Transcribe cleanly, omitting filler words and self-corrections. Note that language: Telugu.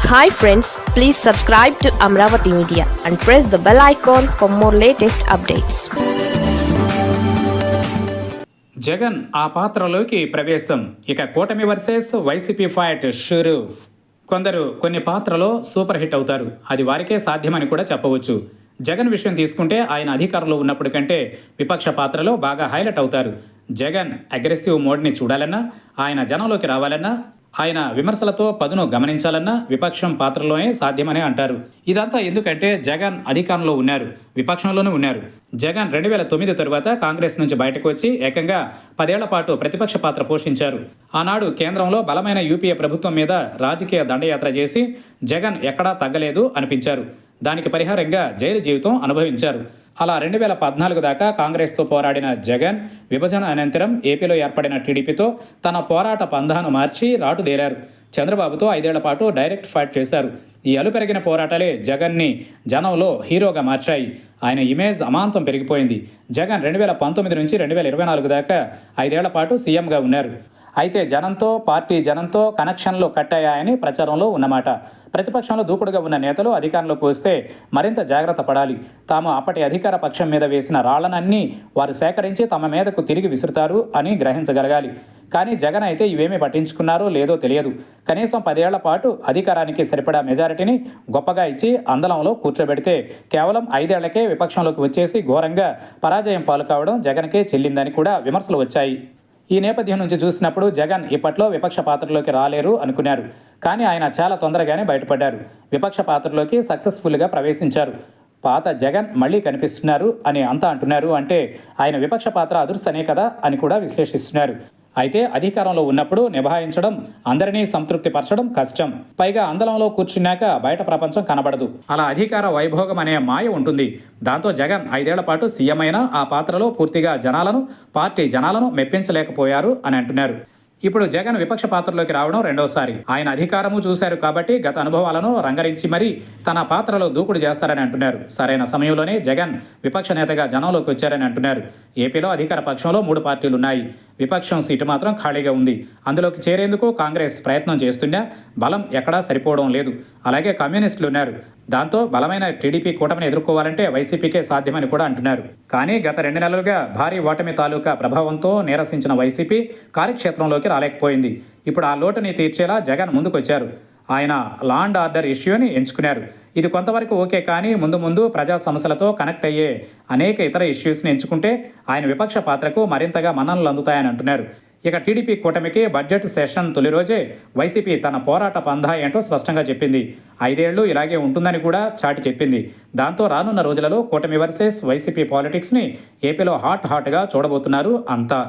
Hi friends, please subscribe to Amaravati media and press the bell icon for more latest updates. Jagan ఆ పాత్రలోకి ప్రవేశం. ఇక కూటమి వర్సెస్ వైసీపీ ఫైట్ షురు. కొందరు కొన్ని పాత్రలో సూపర్ హిట్ అవుతారు. అది వారికే సాధ్యమని కూడా చెప్పవచ్చు. జగన్ విషయం తీసుకుంటే ఆయన అధికారంలో ఉన్నప్పుడు కంటే విపక్ష పాత్రలో బాగా హైలైట్ అవుతారు. జగన్ అగ్రెసివ్ మోడ్ని చూడాలన్నా, ఆయన జనంలోకి రావాలన్నా, ఆయన విమర్శలతో పదును గమనించాలన్నా విపక్షం పాత్రలోనే సాధ్యమని అంటారు. ఇదంతా ఎందుకంటే జగన్ అధికారంలో ఉన్నారు, విపక్షంలోనూ ఉన్నారు. జగన్ 2009 తరువాత కాంగ్రెస్ నుంచి బయటకు వచ్చి ఏకంగా 10 ఏళ్ల పాటు ప్రతిపక్ష పాత్ర పోషించారు. ఆనాడు కేంద్రంలో బలమైన యూపీఏ ప్రభుత్వం మీద రాజకీయ దండయాత్ర చేసి జగన్ ఎక్కడా తగ్గలేదు అనిపించారు. దానికి పరిహారంగా జైలు జీవితం అనుభవించారు. అలా 2014 దాకా కాంగ్రెస్తో పోరాడిన జగన్ విభజన అనంతరం ఏపీలో ఏర్పడిన టీడీపీతో తన పోరాట పంధాను మార్చి రాటుదేలారు. చంద్రబాబుతో 5 ఏళ్ల పాటు డైరెక్ట్ ఫైట్ చేశారు. ఈ అలుపెరిగిన పోరాటాలే జగన్ని జనంలో హీరోగా మార్చాయి. ఆయన ఇమేజ్ అమాంతం పెరిగిపోయింది. జగన్ 2019 నుంచి 2024 దాకా 5 ఏళ్ల పాటు సీఎంగా ఉన్నారు. అయితే పార్టీ జనంతో కనెక్షన్లు కట్టాయని ప్రచారంలో ఉన్నమాట. ప్రతిపక్షంలో దూకుడుగా ఉన్న నేతలు అధికారంలోకి వస్తే మరింత జాగ్రత్త పడాలి. తాము అప్పటి అధికార పక్షం మీద వేసిన రాళ్లనన్నీ వారు సేకరించి తమ మీదకు తిరిగి విసురుతారు అని గ్రహించగలగాలి. కానీ జగన్ అయితే ఇవేమీ పట్టించుకున్నారో లేదో తెలియదు. కనీసం 10 ఏళ్ల పాటు అధికారానికి సరిపడా మెజారిటీని గొప్పగా ఇచ్చి అందలంలో కూర్చోబెడితే కేవలం 5 ఏళ్లకే విపక్షంలోకి వచ్చేసి ఘోరంగా పరాజయం పాలు కావడం జగన్కే చెల్లిందని కూడా విమర్శలు వచ్చాయి. ఈ నేపథ్యం నుంచి చూసినప్పుడు జగన్ ఇప్పట్లో విపక్ష పాత్రలోకి రాలేరు అనుకున్నారు. కానీ ఆయన చాలా తొందరగానే బయటపడ్డారు. విపక్ష పాత్రలోకి సక్సెస్ఫుల్గా ప్రవేశించారు. పాత జగన్ మళ్ళీ కనిపిస్తున్నారు అని అంతా అంటున్నారు. అంటే ఆయన విపక్ష పాత్ర అదుర్సనే కదా అని కూడా విశ్లేషిస్తున్నారు. అయితే అధికారంలో ఉన్నప్పుడు నిభాయించడం, అందరినీ సంతృప్తిపరచడం కష్టం. పైగా అందలంలో కూర్చున్నాక బయట ప్రపంచం కనబడదు. అలా అధికార వైభోగం అనే మాయ ఉంటుంది. దాంతో జగన్ 5 ఏళ్ల పాటు సీఎం అయినా ఆ పాత్రలో పూర్తిగా పార్టీ జనాలను మెప్పించలేకపోయారు అని అంటున్నారు. ఇప్పుడు జగన్ విపక్ష పాత్రలోకి రావడం రెండోసారి. ఆయన అధికారము చూశారు కాబట్టి గత అనుభవాలను రంగరించి మరీ తన పాత్రలో దూకుడు చేస్తారని అంటున్నారు. సరైన సమయంలోనే జగన్ విపక్ష నేతగా జనంలోకి వచ్చారని అంటున్నారు. ఏపీలో అధికార పక్షంలో 3 పార్టీలు ఉన్నాయి. విపక్షం సీటు మాత్రం ఖాళీగా ఉంది. అందులోకి చేరేందుకు కాంగ్రెస్ ప్రయత్నం చేస్తున్నా బలం ఎక్కడా సరిపోవడం లేదు. అలాగే కమ్యూనిస్టులు ఉన్నారు. దాంతో బలమైన టీడీపీ కూటమిని ఎదుర్కోవాలంటే వైసీపీకే సాధ్యమని కూడా అంటున్నారు. కానీ గత 2 నెలలుగా భారీ ఓటమి తాలూకా ప్రభావంతో నీరసించిన వైసీపీ కార్యక్షేత్రంలోకి రాలేకపోయింది. ఇప్పుడు ఆ లోటుని తీర్చేలా జగన్ ముందుకొచ్చారు. ఆయన లా అండ్ ఆర్డర్ ఇష్యూని ఎంచుకున్నారు. ఇది కొంతవరకు ఓకే, కానీ ముందు ప్రజా సమస్యలతో కనెక్ట్ అయ్యే అనేక ఇతర ఇష్యూస్ని ఎంచుకుంటే ఆయన విపక్ష పాత్రకు మరింతగా మన్ననలు అందుతాయని అంటున్నారు. ఇక టీడీపీ కూటమికి బడ్జెట్ సెషన్ తొలి రోజే వైసీపీ తన పోరాట పంధా ఏంటో స్పష్టంగా చెప్పింది. 5 ఏళ్లు ఇలాగే ఉంటుందని కూడా చాటి చెప్పింది. దాంతో రానున్న రోజులలో కూటమి వర్సెస్ వైసీపీ పాలిటిక్స్ని ఏపీలో హాట్గా చూడబోతున్నారు అంతా.